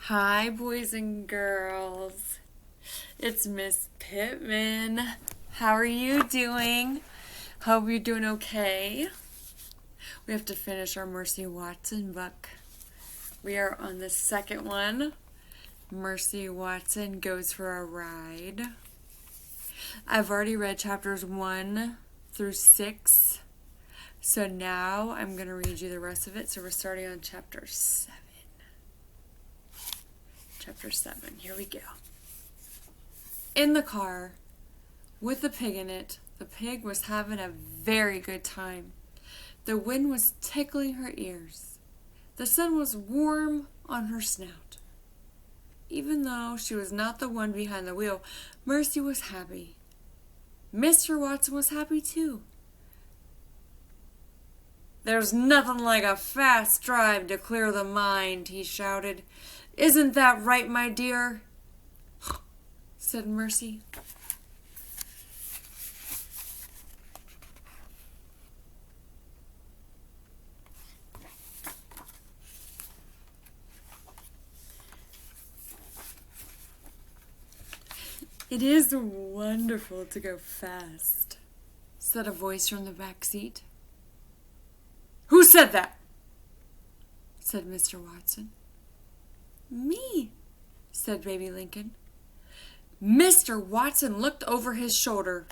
Hi, boys and girls. It's Miss Pittman. How are you doing? Hope you're doing okay. We have to finish our Mercy Watson book. We are on the second one. Mercy Watson Goes for a Ride. I've already read chapters 1 through 6. So now I'm going to read you the rest of it. So we're starting on chapter 7. Chapter 7. Here we go. In the car, with the pig in it, the pig was having a very good time. The wind was tickling her ears. The sun was warm on her snout. Even though she was not the one behind the wheel, Mercy was happy. Mr. Watson was happy too. "There's nothing like a fast drive to clear the mind," he shouted. "Isn't that right, my dear?" said Mercy. "It is wonderful to go fast," said a voice from the back seat. "Who said that?" said Mr. Watson. "Me," said Baby Lincoln. Mr. Watson looked over his shoulder.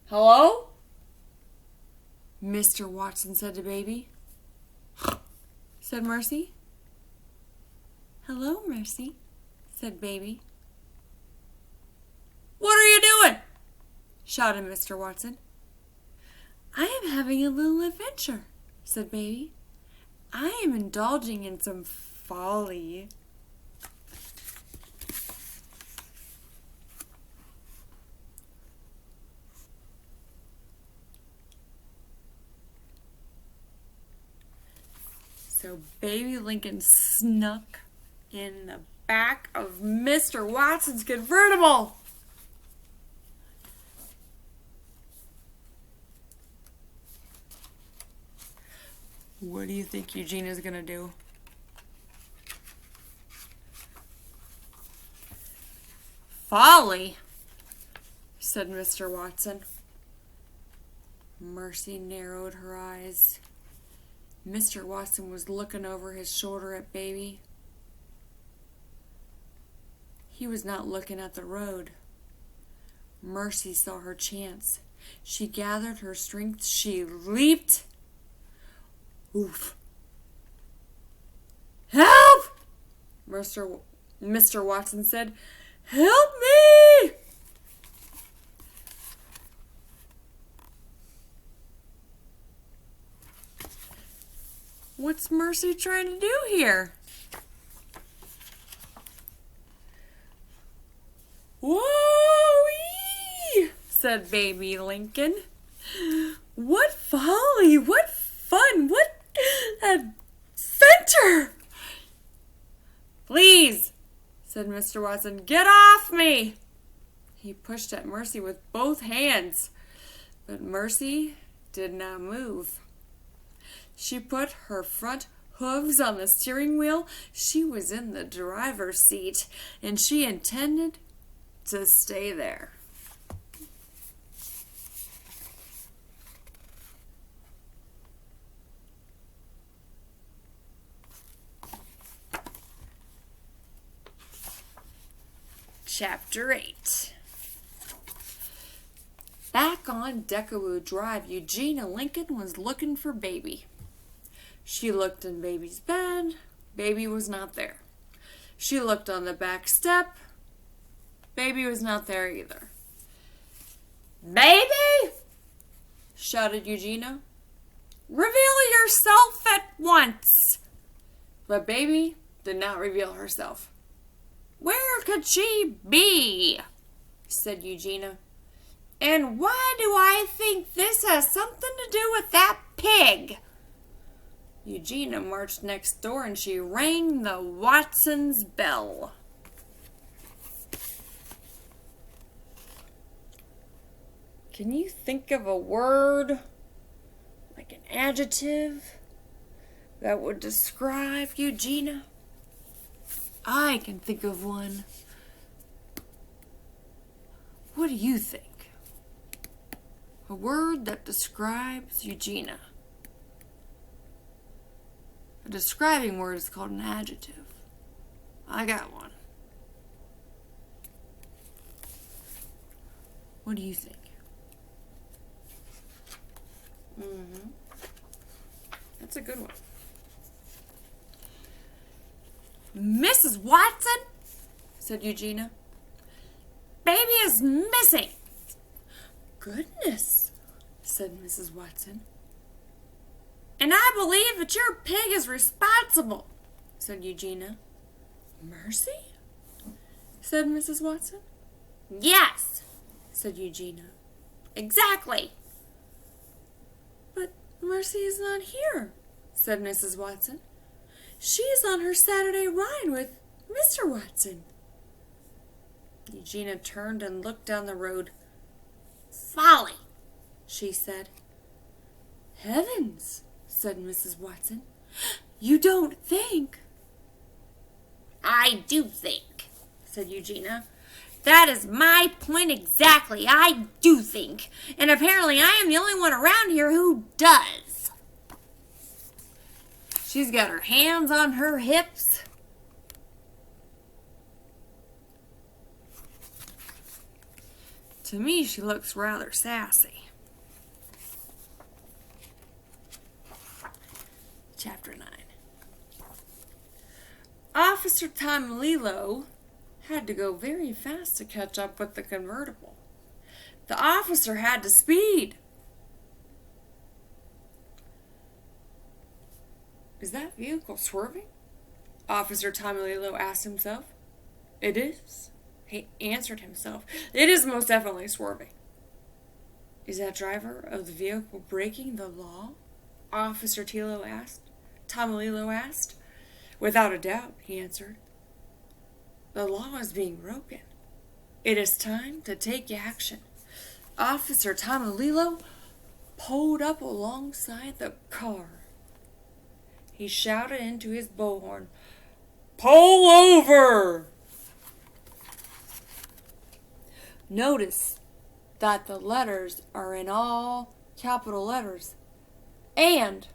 "Hello?" Mr. Watson said to Baby. said Mercy. "Hello, Mercy," said Baby. "What are you doing?" shouted Mr. Watson. "I am having a little adventure," said Baby. "I am indulging in some folly." So Baby Lincoln snuck in the back of Mr. Watson's convertible. What do you think Eugenia's gonna do? "Folly," said Mr. Watson. Mercy narrowed her eyes. Mr. Watson was looking over his shoulder at Baby. He was not looking at the road. Mercy saw her chance. She gathered her strength. She leaped. Oof. "Help!" Mr. Watson said. "Help me!" What's Mercy trying to do here? "Whoa-ee!" said Baby Lincoln. "What folly! What fun! What adventure!" "Please," said Mr. Watson, "get off me!" He pushed at Mercy with both hands, but Mercy did not move. She put her front hooves on the steering wheel. She was in the driver's seat, and she intended to stay there. Chapter 8. Back on Decawoo Drive, Eugenia Lincoln was looking for Baby. She looked in Baby's bed. Baby was not there. She looked on the back step. Baby was not there either. "Baby!" shouted Eugenia. "Reveal yourself at once!" But Baby did not reveal herself. "Where could she be?" said Eugenia. "And why do I think this has something to do with that pig?" Eugenia marched next door and she rang the Watsons' bell. Can you think of a word, like an adjective, that would describe Eugenia? I can think of one. What do you think? A word that describes Eugenia. A describing word is called an adjective. I got one. What do you think? That's a good one. Mrs. Watson, said Eugenia. Baby is missing. Goodness, said Mrs. Watson. And I believe that your pig is responsible, said Eugenia. Mercy? Said Mrs. Watson. Yes, said Eugenia. Exactly. But Mercy is not here, said Mrs. Watson. She's on her Saturday ride with Mr. Watson. Eugenia turned and looked down the road. Folly, she said. Heavens, said Mrs. Watson. You don't think? I do think, said Eugenia. That is my point exactly. I do think. And apparently I am the only one around here who does. She's got her hands on her hips. To me, she looks rather sassy. Chapter 9. Officer Tom Lilo had to go very fast to catch up with the convertible. The officer had to speed. Is that vehicle swerving? Officer Tom Lilo asked himself. It is, he answered himself. It is most definitely swerving. Is that driver of the vehicle breaking the law? Officer Tom Lilo asked. Without a doubt, he answered. The law is being broken. It is time to take action. Officer Tom Lilo pulled up alongside the car. He shouted into his bullhorn, "Pull over!" Notice that the letters are in all capital letters. And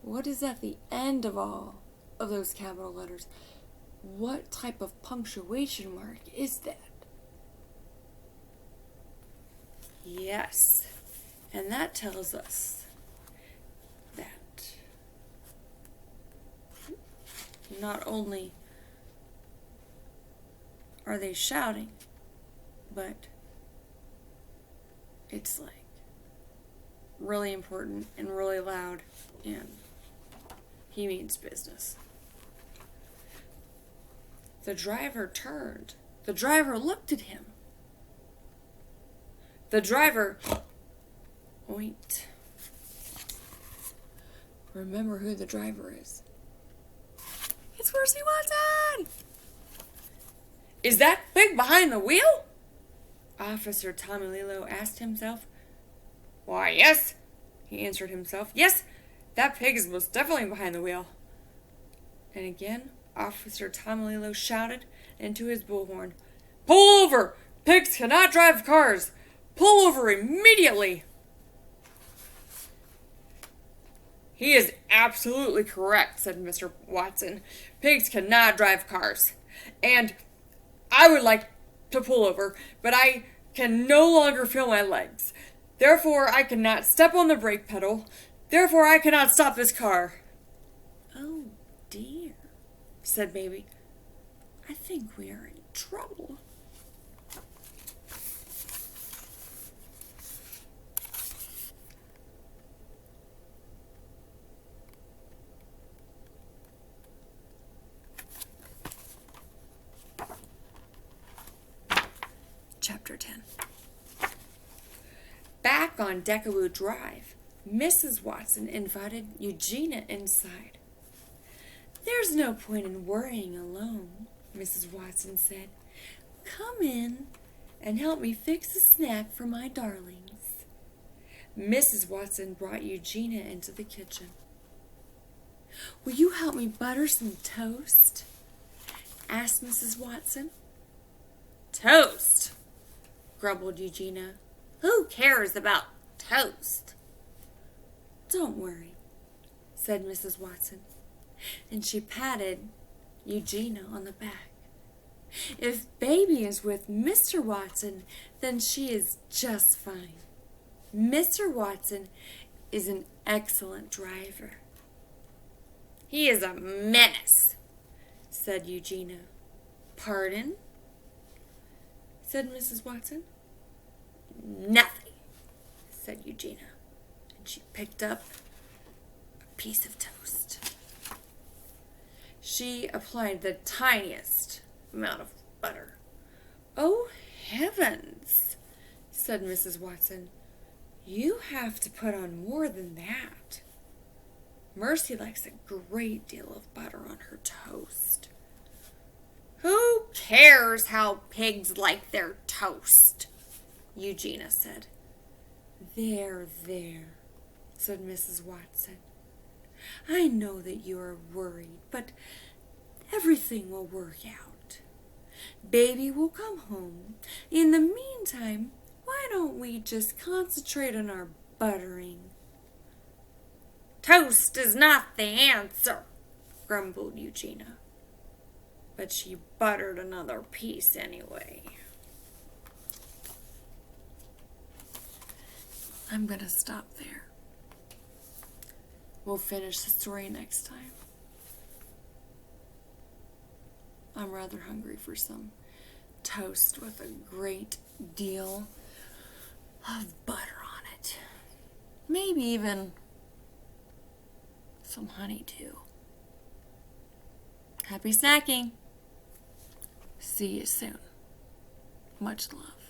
what is at the end of all of those capital letters? What type of punctuation mark is that? Yes, and that tells us that not only are they shouting, but it's like really important and really loud, and he means business. The driver turned. The driver looked at him. The driver winked. Remember who the driver is. It's Mercy Watson! Is that pig behind the wheel? Officer Tommy Lilo asked himself. Why, yes, he answered himself. Yes, that pig is most definitely behind the wheel. And again, Officer Tom Lilo shouted into his bullhorn, Pull over! Pigs cannot drive cars! Pull over immediately! He is absolutely correct, said Mr. Watson. Pigs cannot drive cars. And I would like to pull over, but I can no longer feel my legs. Therefore, I cannot step on the brake pedal. Therefore, I cannot stop this car. Oh, dear, said Baby. I think we are in trouble. Chapter 10. Back on Decawoo Drive, Mrs. Watson invited Eugenia inside. There's no point in worrying alone, Mrs. Watson said. Come in and help me fix a snack for my darlings. Mrs. Watson brought Eugenia into the kitchen. Will you help me butter some toast? asked Mrs. Watson. Toast, grumbled Eugenia. Who cares about toast? Don't worry, said Mrs. Watson, and she patted Eugenia on the back. If baby is with Mr. Watson, then she is just fine. Mr. Watson is an excellent driver. He is a menace, said Eugenia. Pardon? Said Mrs. Watson. Nothing, said Eugenia, and she picked up a piece of toast. She applied the tiniest amount of butter. Oh, heavens, said Mrs. Watson. You have to put on more than that. Mercy likes a great deal of butter on her toast. Who cares how pigs like their toast? Eugenia said. There, said Mrs. Watson. I know that you are worried, but everything will work out. Baby will come home. In the meantime, why don't we just concentrate on our buttering? Toast is not the answer, grumbled Eugenia. But she buttered another piece anyway. I'm going to stop there. We'll finish the story next time. I'm rather hungry for some toast with a great deal of butter on it. Maybe even some honey too. Happy snacking. See you soon. Much love.